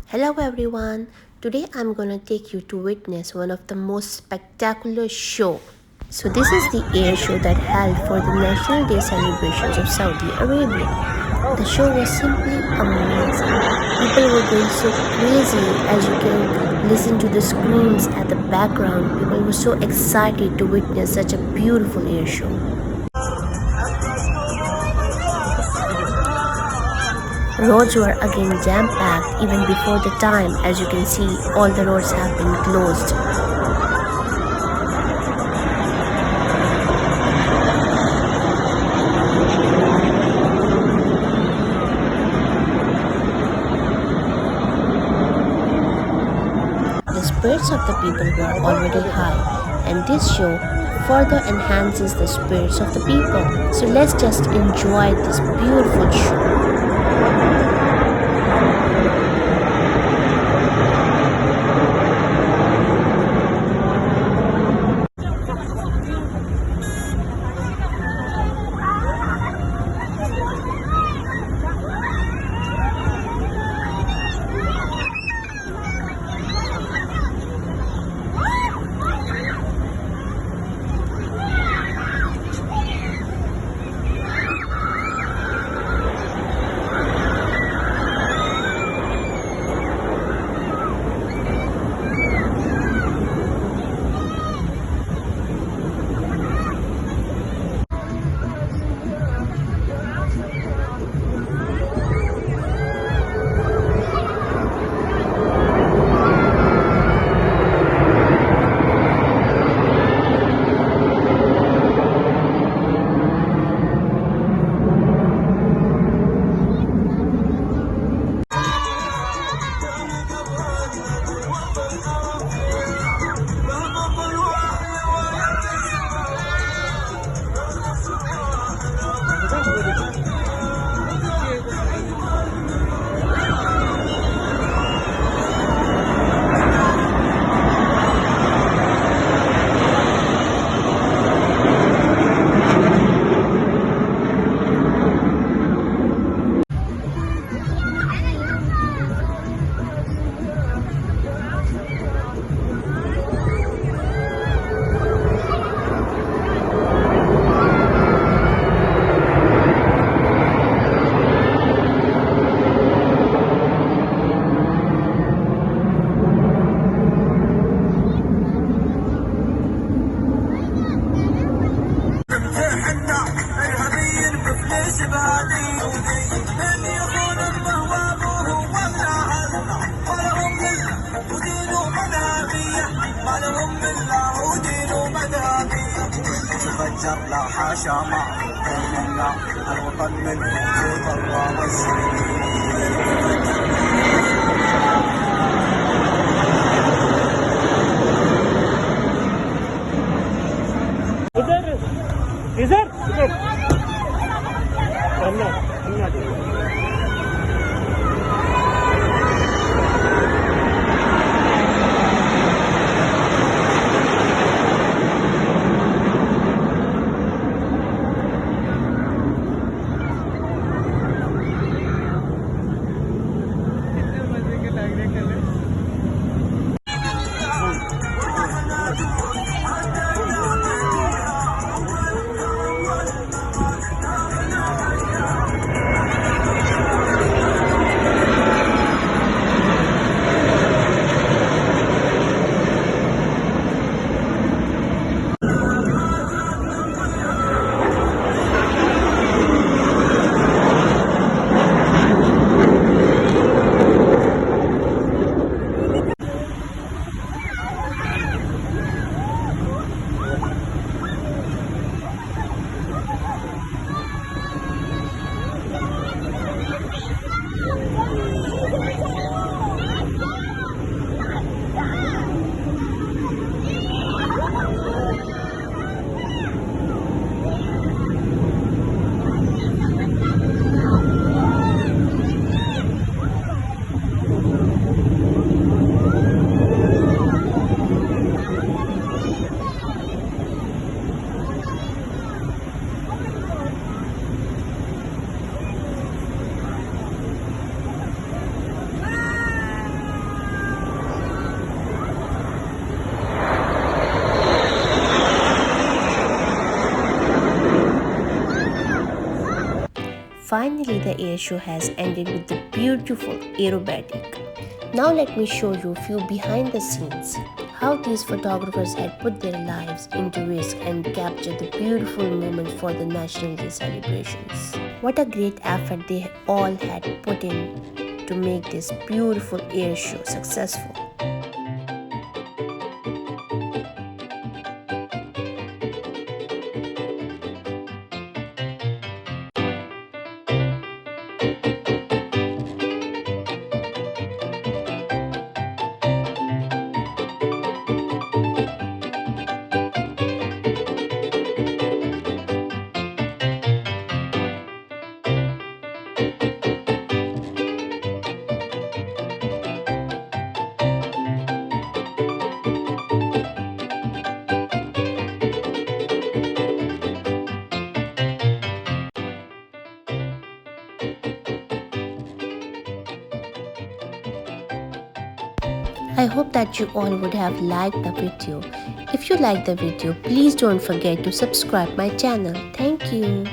Hello everyone. Today I'm gonna take you to witness one of the most spectacular show. So this is the air show that held for the National Day celebrations of Saudi Arabia. The show was simply amazing. People were going so crazy as you can listen to the screams at the background. People were so excited to witness such a beautiful air show. Roads were again jam-packed even before the time. As you can see, all the roads have been closed. The spirits of the people were already high, and this show further enhances the spirits of the people. So let's just enjoy this beautiful show. لا حاشا ما كلنا الوطن من وجود الله इधर इधर अल्लाह अल्लाह finally the air show has ended with the beautiful aerobatic. Now let me show you a few behind the scenes, how these photographers had put their lives into risk and captured the beautiful moment for the National Day celebrations. What a great effort they all had put in to make this beautiful air show successful. I hope that you all would have liked the video. If you liked the video, please don't forget to subscribe my channel. Thank you.